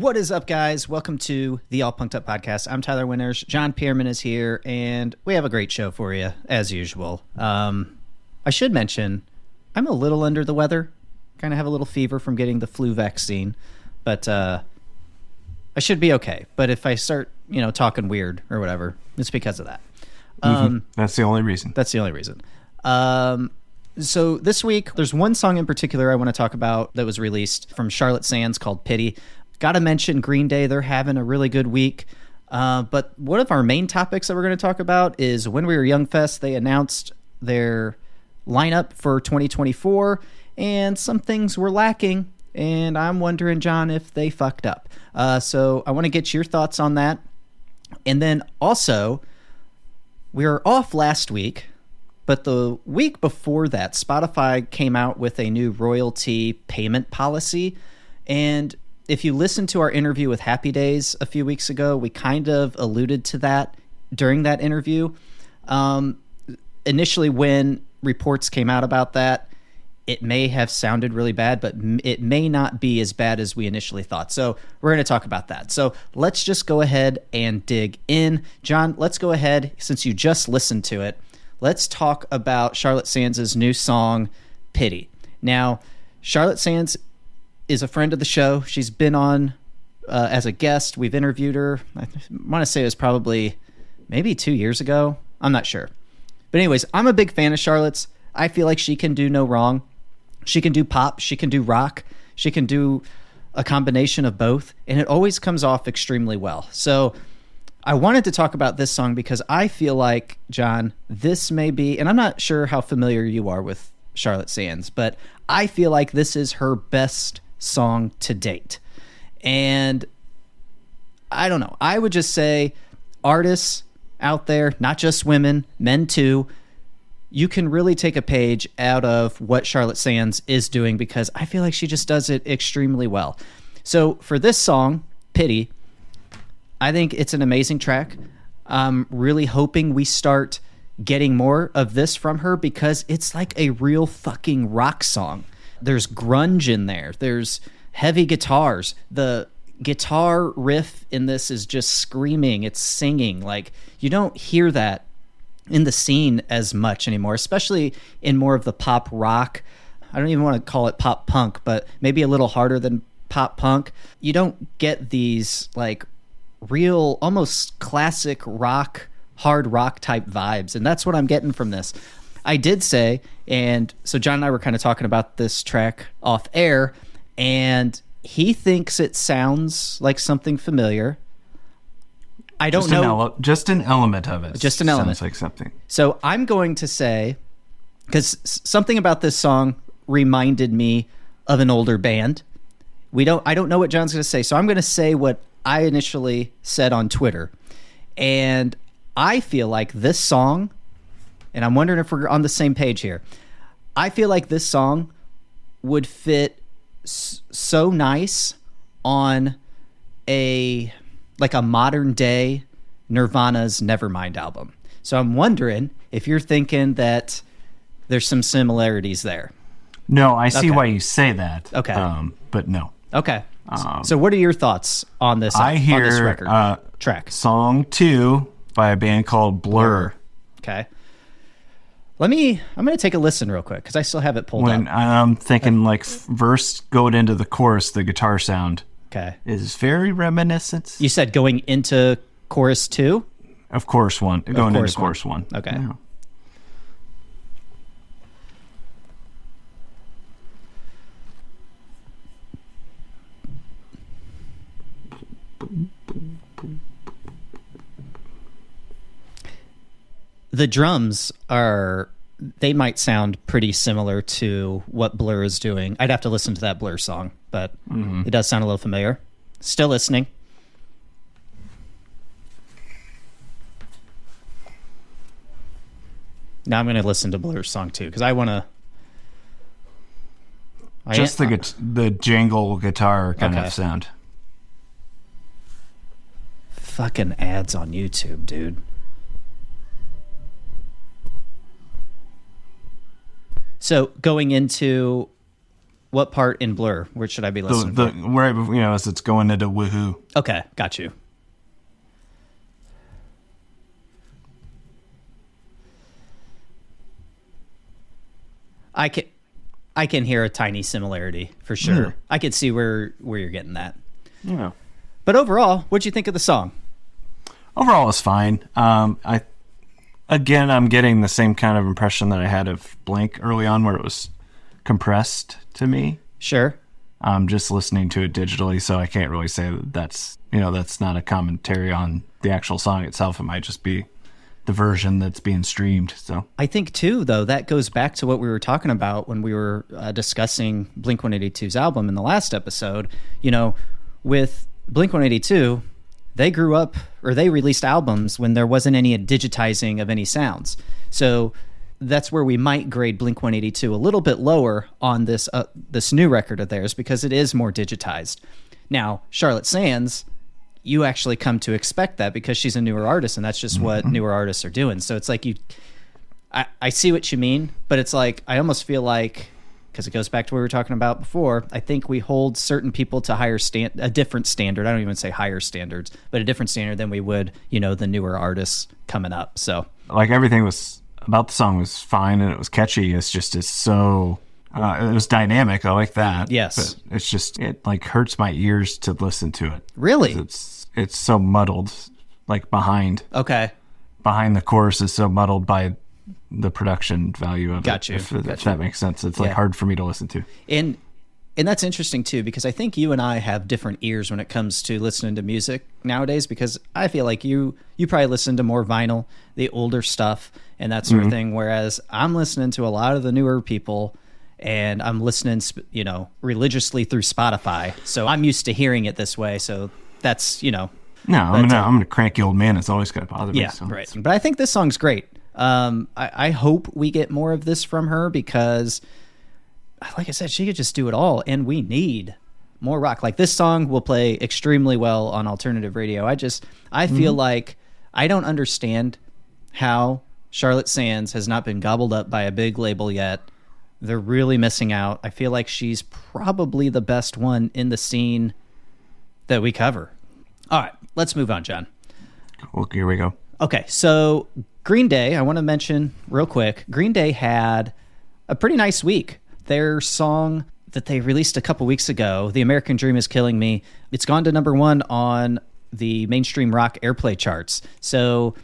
What is up, guys? Welcome to the All Punked Up Podcast. I'm Tyler Winters. John Pierman is here, and we have a great show for you, as usual. I should mention, I'm a little under the weather. Kind of have a little fever from getting the flu vaccine, but I should be okay. But if I start, talking weird or whatever, it's because of that. That's the only reason. That's the only reason. So this week, there's one song in particular I want to talk about that was released from Charlotte Sands called Pity. Got to mention Green Day. They're having a really good week. But one of our main topics that we're going to talk about is When We Were Young Fest. They announced their lineup for 2024, and some things were lacking. And I'm wondering, John, if they fucked up. So I want to get your thoughts on that. And then also, we were off last week. But the week before that, Spotify came out with a new royalty payment policy. And if you listen to our interview with Happy Days a few weeks ago, we kind of alluded to that during that interview. Initially, when reports came out about that, it may have sounded really bad, but it may not be as bad as we initially thought. So we're going to talk about that. So let's just go ahead and dig in. John, let's go ahead, since you just listened to it. Let's talk about Charlotte Sands' new song, Pity. Now, Charlotte Sands is a friend of the show. She's been on as a guest. We've interviewed her. I want to say it was probably maybe 2 years ago. I'm not sure. But anyways, I'm a big fan of Charlotte's. I feel like she can do no wrong. She can do pop. She can do rock. She can do a combination of both. And it always comes off extremely well. So I wanted to talk about this song because I feel like, John, this may be, and I'm not sure how familiar you are with Charlotte Sands, but I feel like this is her best song to date. And I don't know. I would just say artists out there, not just women, men too, you can really take a page out of what Charlotte Sands is doing because I feel like she just does it extremely well. So for this song, Pity, I think it's an amazing track. I'm really hoping we start getting more of this from her because it's like a real fucking rock song. There's grunge in there. There's heavy guitars. The guitar riff in this is just screaming. It's singing. Like, you don't hear that in the scene as much anymore, especially in more of the pop rock. I don't even want to call it pop punk, but maybe a little harder than pop punk. You don't get these like real, almost classic rock, hard rock type vibes. And that's what I'm getting from this. I did say, and so John and I were kind of talking about this track off air, and he thinks it sounds like something familiar. I don't know. Just an element of it. Just an element. Sounds like something. So I'm going to say, because something about this song reminded me of an older band. I don't know what John's going to say, so I'm going to say what I initially said on Twitter. And I feel like this song, and I'm wondering if we're on the same page here. I feel like this song would fit so nice on a modern day Nirvana's Nevermind album. So I'm wondering if you're thinking that there's some similarities there. No, I see why you say that. Okay. But no. Okay. So what are your thoughts on this? I hear on this record track. Song 2 by a band called Blur. Okay. I'm going to take a listen real quick because I still have it pulled up. When I'm thinking verse going into the chorus, the guitar sound is very reminiscent. You said going into chorus 2? Of course one. Going into chorus 1. Okay. Yeah. The drums they might sound pretty similar to what Blur is doing. I'd have to listen to that Blur song, but it does sound a little familiar. Still listening. Now I'm going to listen to Blur's song too, because I want to... Just the jangle guitar kind of sound. Fucking ads on YouTube, dude. So going into What part in Blur? Where should I be listening? Where, as it's going into Woohoo. Okay, got you. I can hear a tiny similarity for sure. I could see where you're getting that. Yeah. But overall, what'd you think of the song? Overall, it's fine. I'm getting the same kind of impression that I had of Blink early on, where it was compressed to me. Sure. I'm just listening to it digitally, so I can't really say that's not a commentary on the actual song itself. It might just be the version that's being streamed. So I think too, though, that goes back to what we were talking about when we were discussing Blink-182's album in the last episode. With Blink-182, they grew up, or they released albums when there wasn't any digitizing of any sounds. So that's where we might grade Blink-182 a little bit lower on this new record of theirs, because it is more digitized. Now, Charlotte Sands, you actually come to expect that because she's a newer artist, and that's just what newer artists are doing. So it's like I see what you mean, but it's like I almost feel like, because it goes back to what we were talking about before, I think we hold certain people to a different standard. I don't even say higher standards, but a different standard than we would, the newer artists coming up. So like everything was about the song was fine, and it was catchy. It's so it was dynamic. I like that. Yes. But it's just, it like hurts my ears to listen to it. Really? It's so muddled, like behind the chorus is so muddled by the production value of it. If that makes sense. It's like hard for me to listen to. And that's interesting too, because I think you and I have different ears when it comes to listening to music nowadays, because I feel like you probably listen to more vinyl, the older stuff and that sort of thing. Whereas I'm listening to a lot of the newer people, and I'm listening, religiously through Spotify. So I'm used to hearing it this way. So that's, No, I'm a cranky old man. It's always going to bother me. Yeah, so. Right. But I think this song's great. I hope we get more of this from her, because, like I said, she could just do it all, and we need more rock. Like, this song will play extremely well on alternative radio. I feel like I don't understand how Charlotte Sands has not been gobbled up by a big label yet. They're really missing out. I feel like she's probably the best one in the scene that we cover. All right, let's move on, John. Well, here we go. Okay, so Green Day, I want to mention real quick, Green Day had a pretty nice week. Their song that they released a couple weeks ago, The American Dream Is Killing Me, it's gone to number 1 on the mainstream rock airplay charts. So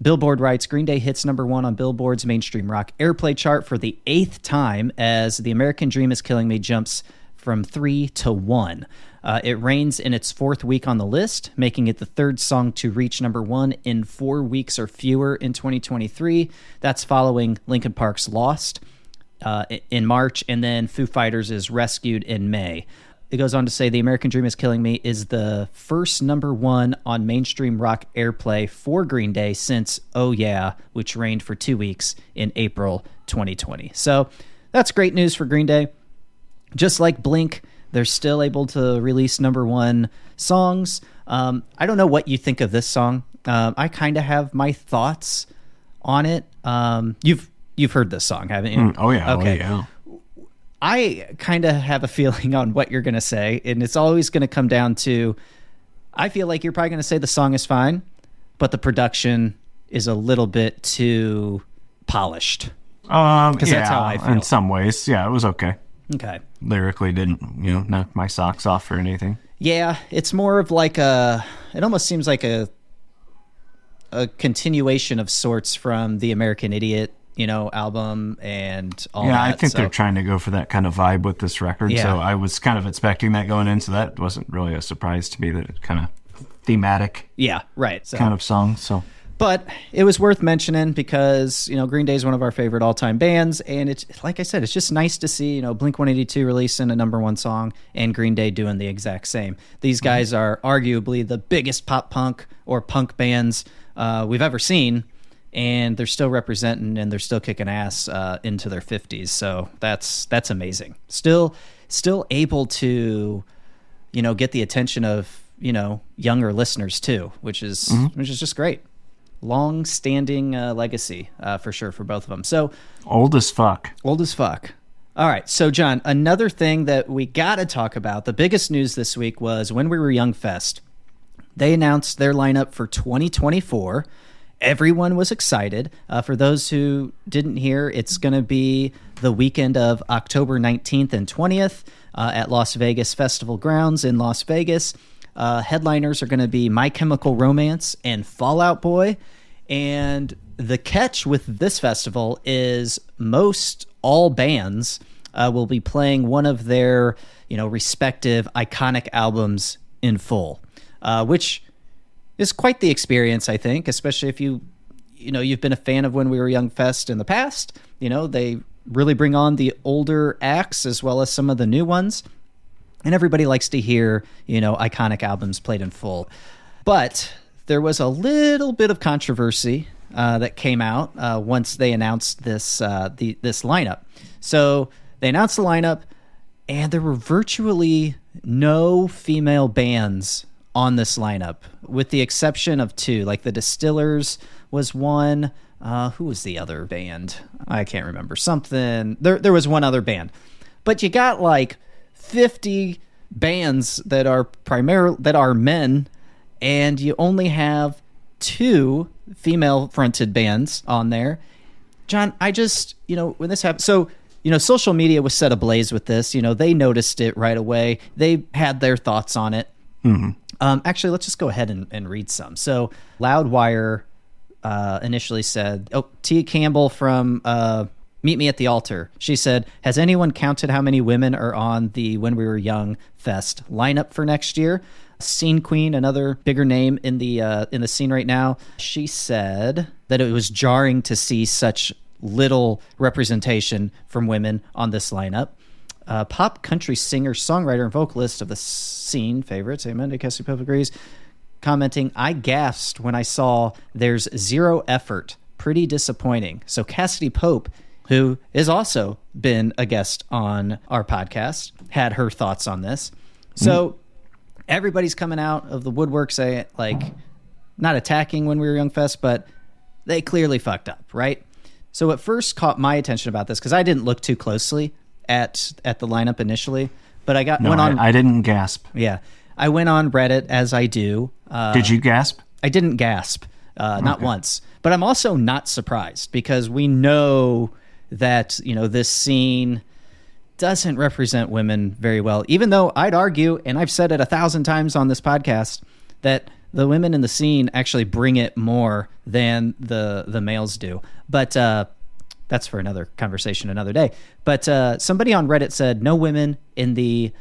Billboard writes, Green Day hits number 1 on Billboard's mainstream rock airplay chart for the 8th time, as The American Dream Is Killing Me jumps from 3 to 1. It reigns in its 4th week on the list, making it the 3rd song to reach number 1 in 4 weeks or fewer in 2023. That's following Linkin Park's Lost in March, and then Foo Fighters' Rescued in May. It goes on to say The American Dream Is Killing Me is the first number 1 on mainstream rock airplay for Green Day since Oh Yeah, which reigned for 2 weeks in April 2020. So that's great news for Green Day. Just like Blink, they're still able to release number 1 songs. I don't know what you think of this song. I kind of have my thoughts on it. You've heard this song, haven't you? Oh yeah. Okay. Oh, yeah. I kind of have a feeling on what you're going to say, and it's always going to come down to, I feel like you're probably going to say the song is fine, but the production is a little bit too polished. Because that's how I feel. In some ways, yeah, it was okay. Okay. Lyrically didn't, knock my socks off or anything. Yeah, it's more of like it almost seems like a continuation of sorts from the American Idiot, album and all that. Yeah, I think they're trying to go for that kind of vibe with this record. Yeah. So I was kind of expecting that going into that. It wasn't really a surprise to me that it's kind of thematic. Yeah, right. So. Kind of song, so. But it was worth mentioning because, Green Day is one of our favorite all-time bands. And it's, like I said, it's just nice to see, Blink-182 releasing a number 1 song and Green Day doing the exact same. These guys are arguably the biggest pop punk or punk bands we've ever seen. And they're still representing and they're still kicking ass into their 50s. So that's amazing. Still able to, get the attention of, younger listeners too, which is just great. Long-standing legacy for sure for both of them. So old as fuck. All right. So, John, another thing that we got to talk about, the biggest news this week was When We Were Young Fest. They announced their lineup for 2024. Everyone was excited. For those who didn't hear, it's going to be the weekend of October 19th and 20th at Las Vegas Festival Grounds in Las Vegas. Headliners are going to be My Chemical Romance and Fall Out Boy. And the catch with this festival is most all bands will be playing one of their, respective iconic albums in full, which is quite the experience, I think, especially if you've been a fan of When We Were Young Fest in the past. They really bring on the older acts as well as some of the new ones. And everybody likes to hear, iconic albums played in full. But there was a little bit of controversy that came out once they announced this lineup. So they announced the lineup, and there were virtually no female bands on this lineup, with the exception of two. Like the Distillers was one. Who was the other band? I can't remember. Something. There was one other band, but you got like 50 bands that are men, and you only have two female-fronted bands on there. John, I just, when this happened, so, social media was set ablaze with this. They noticed it right away. They had their thoughts on it. Mm-hmm. Actually, let's just go ahead and read some. So Loudwire initially said, Tia Campbell from Meet Me at the Altar. She said, has anyone counted how many women are on the When We Were Young Fest lineup for next year? Scene Queen, another bigger name in the scene right now, she said that it was jarring to see such little representation from women on this lineup. Pop country singer, songwriter, and vocalist of the scene favorites, Amanda Cassie Pope agrees, commenting, I gasped when I saw there's zero effort. Pretty disappointing. So Cassidy Pope, who has also been a guest on our podcast, had her thoughts on this. So everybody's coming out of the woodwork saying, not attacking When We Were Young Fest, but they clearly fucked up, right? So what first caught my attention about this, because I didn't look too closely at the lineup initially, but I didn't gasp. Yeah. I went on Reddit, as I do. Did you gasp? I didn't gasp, not once. But I'm also not surprised, because we know that, this scene doesn't represent women very well, even though I'd argue, and I've said it 1,000 times on this podcast, that the women in the scene actually bring it more than the males do. But that's for another conversation another day. But somebody on Reddit said no women in the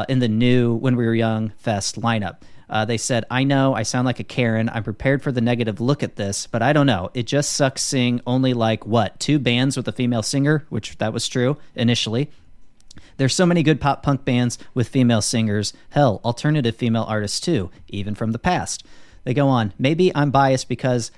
new When We Were Young Fest lineup. They said, I know I sound like a Karen. I'm prepared for the negative look at this, but I don't know. It just sucks seeing only two bands with a female singer, which that was true initially. There's so many good pop punk bands with female singers. Hell, alternative female artists too, even from the past. They go on, maybe I'm biased because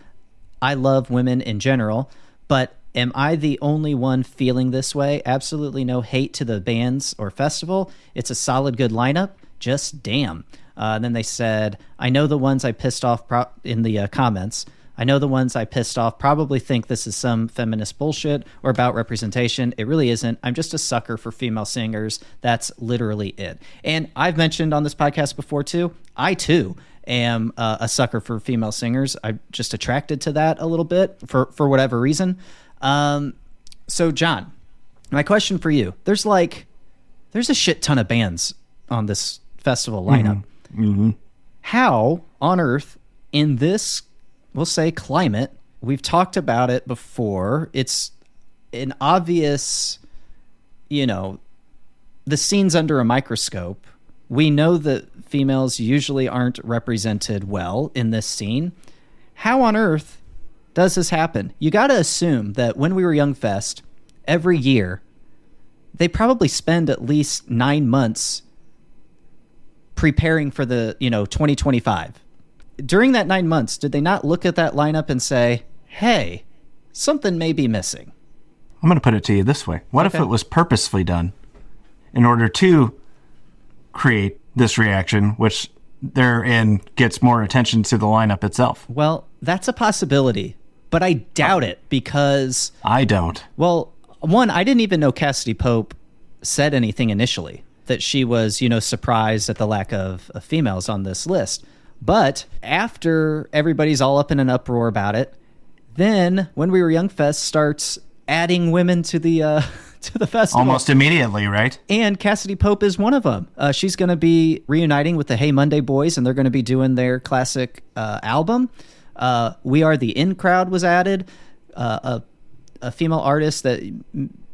I love women in general, but am I the only one feeling this way? Absolutely no hate to the bands or festival. It's a solid, good lineup. Just damn. Then they said, I know the ones I pissed off in the comments. I know the ones I pissed off probably think this is some feminist bullshit or about representation. It really isn't. I'm just a sucker for female singers. That's literally it. And I've mentioned on this podcast before too, I too am a sucker for female singers. I'm just attracted to that a little bit for whatever reason. So John, my question for you, there's a shit ton of bands on this festival lineup. Mm-hmm. How on earth in this, we'll say, climate, we've talked about it before, it's an obvious, the scene's under a microscope. We know that females usually aren't represented well in this scene. How on earth does this happen? You got to assume that When We Were Young Fest, every year, they probably spend at least 9 months preparing for the, 2025. During that 9 months, did they not look at that lineup and say, hey, something may be missing? I'm going to put it to you this way. What if it was purposefully done in order to create this reaction, which therein gets more attention to the lineup itself? Well, that's a possibility, but I doubt it because... I don't. Well, one, I didn't even know Cassidy Pope said anything initially, that she was, surprised at the lack of females on this list. But after everybody's all up in an uproar about it, then When We Were Young Fest starts adding women to the to the festival almost immediately, right? And Cassidy Pope is one of them. She's going to be reuniting with the Hey Monday Boys, and they're going to be doing their classic album. We Are the In Crowd was added. A female artist that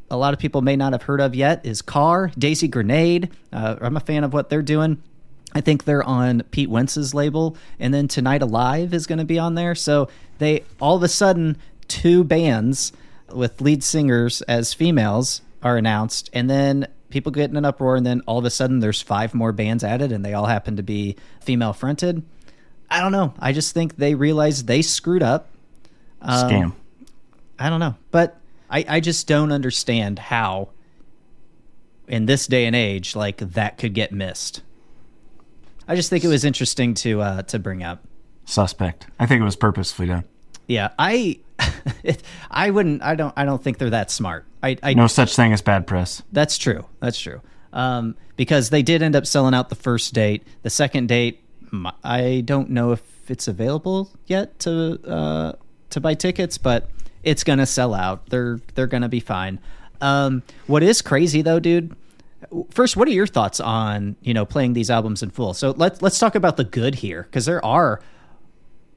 a lot of people may not have heard of yet is Carr. Daisy Grenade. I'm a fan of what they're doing. I think they're on Pete Wentz's label. And then Tonight Alive is going to be on there. So they, all of a sudden, 2 bands with lead singers as females are announced. And then people get in an uproar. And then all of a sudden, there's 5 more bands added. And they all happen to be female fronted. I don't know. I just think they realized they screwed up. Scam. I don't know. But I just don't understand how, in this day and age, like that could get missed. I just think it was interesting to bring up. Suspect. I think it was purposefully done. Yeah, I don't think they're that smart. No such thing as bad press. That's true. Because they did end up selling out the first date. The second date, I don't know if it's available yet to buy tickets, but it's gonna sell out. They're gonna be fine. What is crazy though, dude? First, what are your thoughts on playing these albums in full? So let's talk about the good here, because there are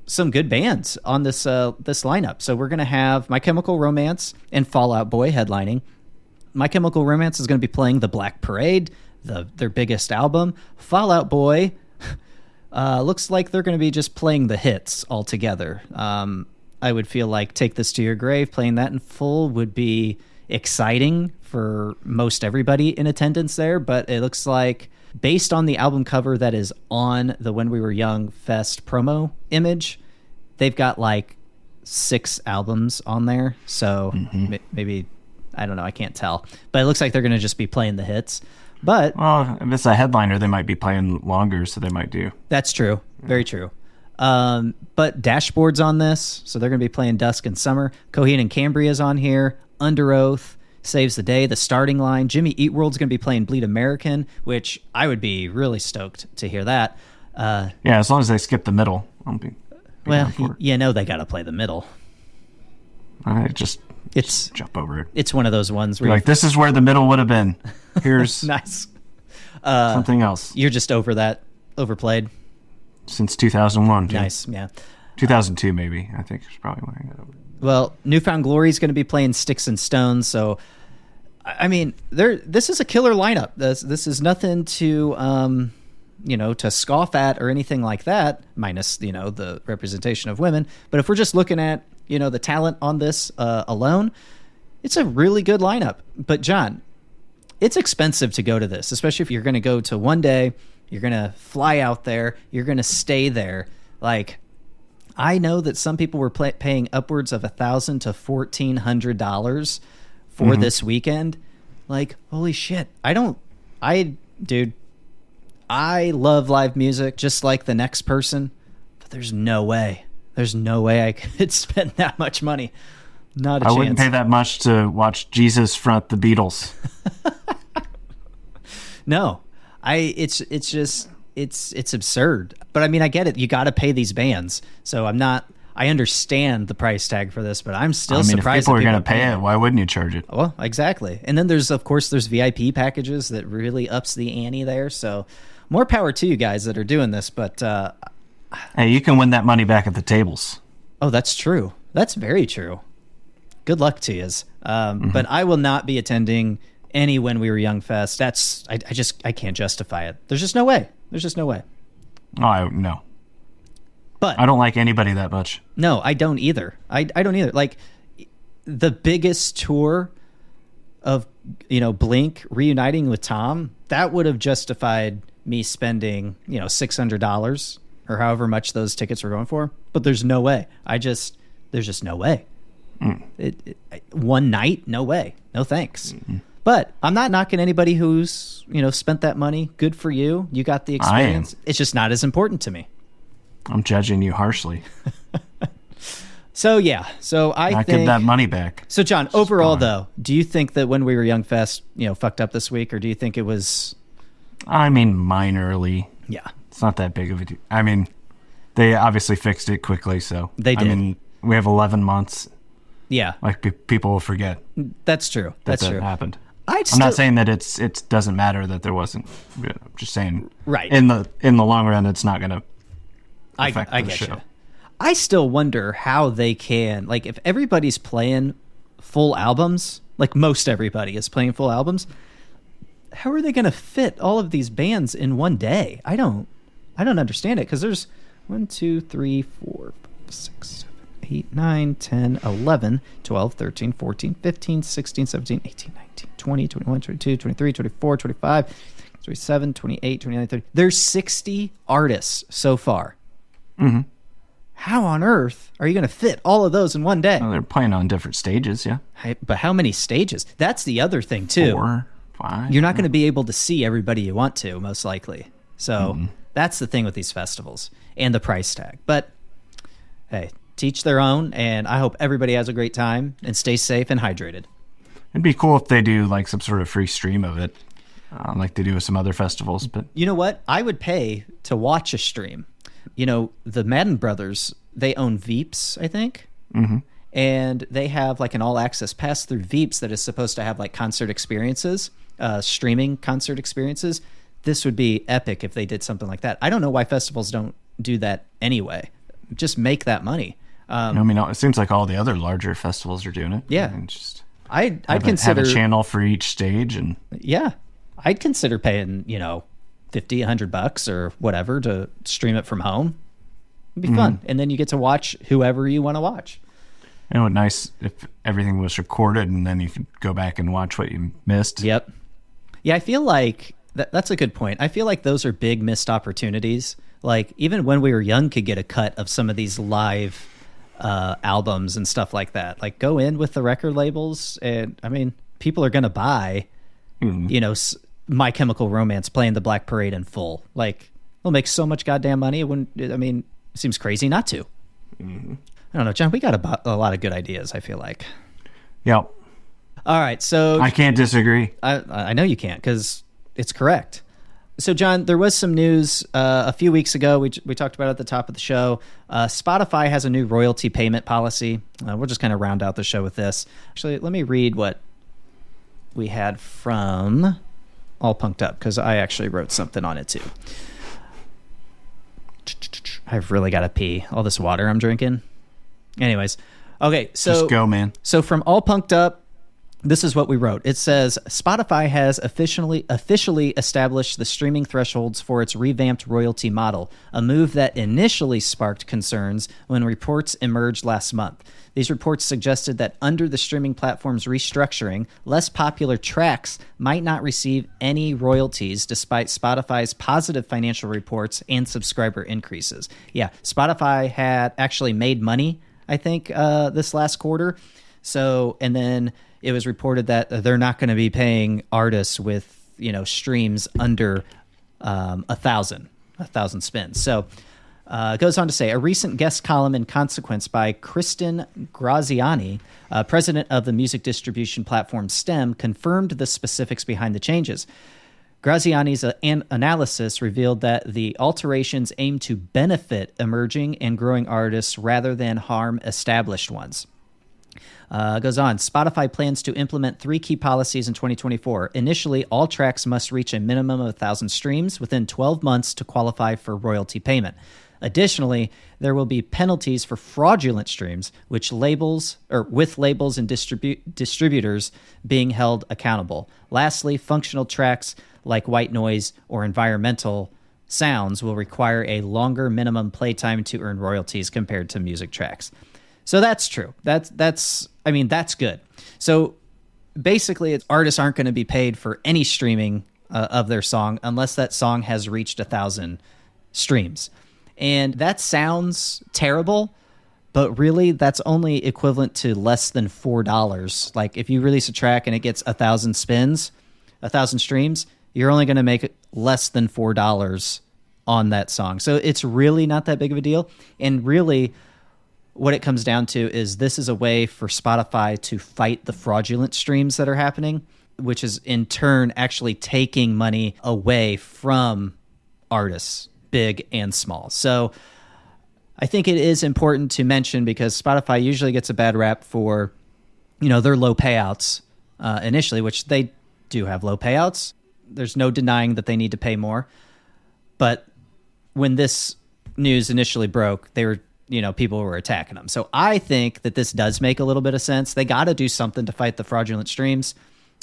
some good bands on this lineup. So we're gonna have My Chemical Romance and Fall Out Boy headlining. My Chemical Romance is gonna be playing The Black Parade, their biggest album. Fall Out Boy looks like they're gonna be just playing the hits all together. I would feel like Take This to Your Grave, playing that in full would be exciting for most everybody in attendance there, but it looks like, based on the album cover that is on the When We Were Young Fest promo image, they've got like 6 albums on there. So maybe, I don't know, I can't tell. But it looks like they're going to just be playing the hits. But well, if it's a headliner, they might be playing longer, so they might do. That's true. Very true. But Dashboard's on this, so they're going to be playing Dusk and Summer. Coheed and Cambria's on here. Under Oath, Saves the Day, The Starting Line. Jimmy Eat World's going to be playing Bleed American, which I would be really stoked to hear that. Yeah, as long as they skip the middle. I'll be well, they got to play the middle. It's jump over it. It's one of those ones where this is where the middle would have been. Here's nice. Something else. You're just over that, overplayed. Since 2001. Too. Nice, yeah. 2002 maybe, I think is probably when I got over. Well, Newfound Glory is going to be playing Sticks and Stones, so I mean, this is a killer lineup. This is nothing to to scoff at or anything like that, minus the representation of women. But if we're just looking at the talent on this alone, it's a really good lineup. But John, it's expensive to go to this, especially if you're going to go to one day. You're going to fly out there. You're going to stay there. Like, I know that some people were paying upwards of $1,000 to $1,400 for this weekend. Like, holy shit. Dude, I love live music just like the next person, but there's no way I could spend that much money. Not a chance. I wouldn't pay that much to watch Jesus front the Beatles. No. It's absurd. But I mean, I get it. You got to pay these bands. So I understand the price tag for this, but I'm still surprised. If people are going to pay it, why wouldn't you charge it? Well, exactly. And then there's VIP packages that really ups the ante there. So more power to you guys that are doing this. But hey, you can win that money back at the tables. Oh, that's true. That's very true. Good luck to you. But I will not be attending any When We Were Young Fest. I can't justify it. There's just no way. Oh, no. But I don't like anybody that much. No, I don't either. I don't either. Like, the biggest tour of Blink reuniting with Tom, that would have justified me spending $600 or however much those tickets were going for. But there's no way. There's just no way. One night, no way. No thanks. But I'm not knocking anybody who's, spent that money. Good for you. You got the experience. It's just not as important to me. I'm judging you harshly. So I Not think get that money back. So John, overall gone. though, do you think that When We Were Young Fest, fucked up this week, or do you think it was? I mean, minorly. Yeah, It's not that big of a deal. I mean, they obviously fixed it quickly, so. They did. I mean, we have 11 months. yeah, Like, people will forget that's true. that That's true. happened. I'm I'm not saying that it doesn't matter that there wasn't. I'm just saying, Right. in the long run, it's not going to I affect get the show. you. I still wonder how they can, like, if everybody's playing full albums, like most everybody is playing full albums, how are they going to fit all of these bands in one day? I don't understand it, because there's 1, 2, 3, 4, 5, 6, 7, 8, 9, 10, 11, 12, 13, 14, 15, 16, 17, 18, 19, 20, 21, 22, 23, 24, 25, 27, 28, 29, 30. There's 60 artists so far. Mm-hmm. How on earth are you going to fit all of those in one day? Well, they're playing on different stages, yeah. But how many stages? That's the other thing, too. 4, 5. You're not going to be able to see everybody you want to, most likely. So that's the thing with these festivals and the price tag. But hey, teach their own, and I hope everybody has a great time and stay safe and hydrated. It'd be cool if they do like some sort of free stream of it, like they do with some other festivals. But You know what? I would pay to watch a stream. The Madden brothers, they own Veeps, I think. Mm-hmm. And they have like an all-access pass through Veeps that is supposed to have like concert experiences, streaming concert experiences. This would be epic if they did something like that. I don't know why festivals don't do that anyway. Just make that money. I mean, it seems like all the other larger festivals are doing it. Yeah. And just I'd have consider a channel for each stage, and Yeah, I'd consider paying $50, $100 or whatever to stream it from home. It'd be fun, and then you get to watch whoever you want to watch. it would be nice if everything was recorded, and then you could go back and watch what you missed. Yep. Yeah, I feel like that's a good point. I feel like those are big missed opportunities. Like, even When We Were Young could get a cut of some of these live albums and stuff like that. Like, go in with the record labels, and I mean, people are going to buy, My Chemical Romance playing the Black Parade in full. Like, they'll make so much goddamn money. It seems crazy not to. I don't know, John, we got a lot of good ideas, I feel like. Yep. All right, so I can't disagree. I know you can't, because it's correct. So, John, there was some news a few weeks ago. We talked about it at the top of the show. Spotify has a new royalty payment policy. We'll just kind of round out the show with this. Actually, let me read what we had from All Punked Up, because I actually wrote something on it too. I've really got to pee. All this water I'm drinking. Anyways, okay, so Just go, man. So from All Punked Up, this is what we wrote. It says, Spotify has officially established the streaming thresholds for its revamped royalty model, a move that initially sparked concerns when reports emerged last month. These reports suggested that under the streaming platform's restructuring, less popular tracks might not receive any royalties despite Spotify's positive financial reports and subscriber increases. Yeah, Spotify had actually made money, I think, this last quarter. So, and then it was reported that they're not going to be paying artists with, streams under 1,000 spins. So it goes on to say, a recent guest column in Consequence by Kristen Graziani, president of the music distribution platform STEM, confirmed the specifics behind the changes. Graziani's analysis revealed that the alterations aim to benefit emerging and growing artists rather than harm established ones. Goes on, Spotify plans to implement 3 key policies in 2024. Initially, all tracks must reach a minimum of 1,000 streams within 12 months to qualify for royalty payment. Additionally, there will be penalties for fraudulent streams, with labels and distributors being held accountable. Lastly, functional tracks like white noise or environmental sounds will require a longer minimum playtime to earn royalties compared to music tracks. So that's true. That's good. So basically, artists aren't going to be paid for any streaming of their song unless that song has reached 1,000 streams. And that sounds terrible, but really that's only equivalent to less than $4. Like, if you release a track and it gets 1,000 spins, 1,000 streams, you're only going to make less than $4 on that song. So it's really not that big of a deal. And really, what it comes down to is this is a way for Spotify to fight the fraudulent streams that are happening, which is in turn actually taking money away from artists, big and small. So I think it is important to mention, because Spotify usually gets a bad rap for, their low payouts initially, which they do have low payouts. There's no denying that they need to pay more. But when this news initially broke, they were, people were attacking them. So I think that this does make a little bit of sense. They got to do something to fight the fraudulent streams.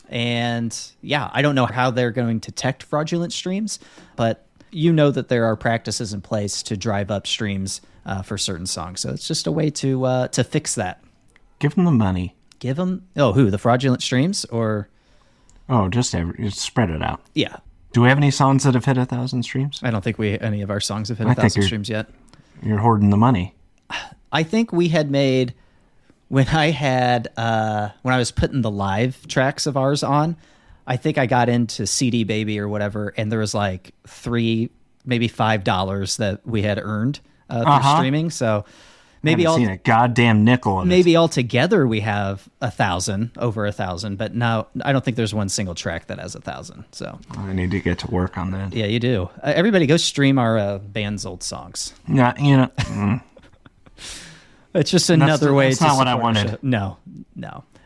And yeah, I don't know how they're going to detect fraudulent streams, but that there are practices in place to drive up streams for certain songs. So it's just a way to fix that. Give them the money. Give them, the fraudulent streams or? Oh, just spread it out. Yeah. Do we have any songs that have hit 1,000 streams? I don't think any of our songs have hit 1,000 streams yet. You're hoarding the money. I think we had made, when I was putting the live tracks of ours on, I think I got into CD Baby or whatever, and there was like $3, maybe $5 that we had earned through streaming. So maybe seen a goddamn nickel in maybe altogether we have 1,000, over 1,000, but now I don't think there's one single track that has 1,000. So I need to get to work on that. Yeah, you do. Everybody go stream our band's old songs. Yeah, It's just another way to. That's not what I wanted. No.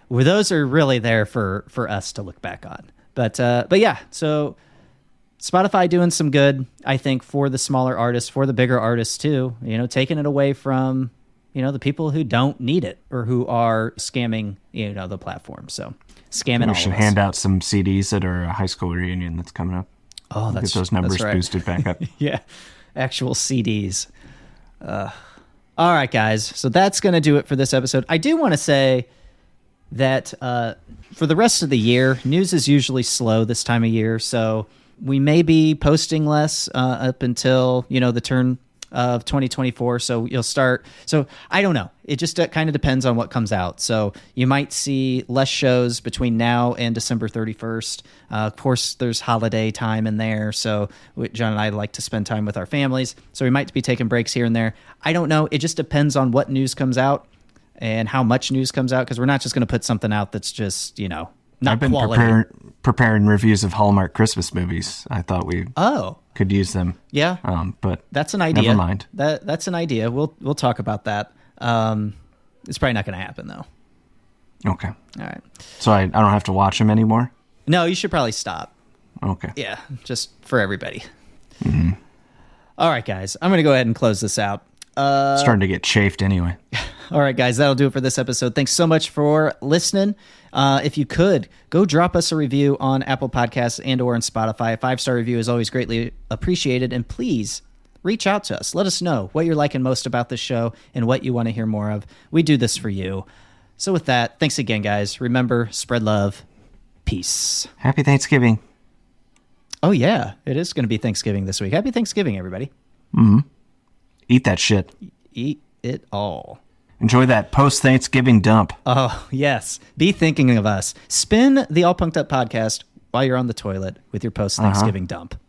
Well, those are really there for us to look back on. But yeah, so Spotify doing some good, I think, for the smaller artists, for the bigger artists too. Taking it away from the people who don't need it or who are scamming the platform. So scamming. We should hand out some CDs at our high school reunion that's coming up. Oh, get those numbers boosted back up. Yeah, actual CDs. All right, guys. So that's going to do it for this episode. I do want to say that for the rest of the year, news is usually slow this time of year. So we may be posting less up until, the turn of 2024. So you'll start. So I don't know. It just kind of depends on what comes out. So you might see less shows between now and December 31st. Of course, there's holiday time in there. So John and I like to spend time with our families. So we might be taking breaks here and there. I don't know. It just depends on what news comes out and how much news comes out, because we're not just going to put something out that's just, not I've been quality. Preparing reviews of Hallmark Christmas movies. I thought we could use them. Yeah. But that's an idea. Never mind. That's an idea. We'll talk about that. It's probably not going to happen though. Okay. All right. So I don't have to watch them anymore? No, you should probably stop. Okay. Yeah, just for everybody. Mm-hmm. All right, guys. I'm going to go ahead and close this out. Starting to get chafed anyway. All right, guys, that'll do it for this episode. Thanks so much for listening. If you could, go drop us a review on Apple Podcasts and or on Spotify. A 5-star review is always greatly appreciated. And please reach out to us. Let us know what you're liking most about this show and what you want to hear more of. We do this for you. So with that, thanks again, guys. Remember, spread love. Peace. Happy Thanksgiving. Oh, yeah. It is going to be Thanksgiving this week. Happy Thanksgiving, everybody. Mm-hmm. Eat that shit. Eat it all. Enjoy that post-Thanksgiving dump. Oh, yes. Be thinking of us. Spin the All Punked Up podcast while you're on the toilet with your post-Thanksgiving dump.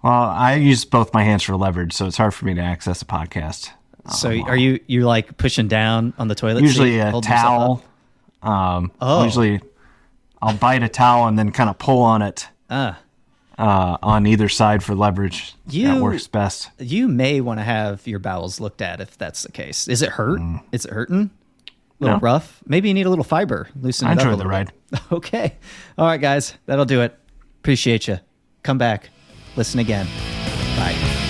Well, I use both my hands for leverage, so it's hard for me to access a podcast. So are you like pushing down on the toilet usually seat? A towel. Usually I'll bite a towel and then kind of pull on it on either side for leverage. That works best. You may want to have your bowels looked at if that's the case. Is it hurt? Is it hurting? A little rough? Maybe you need a little fiber. Loosen it up a little bit. I enjoyed the ride. Okay. All right, guys. That'll do it. Appreciate you. Come back. Listen again. Bye.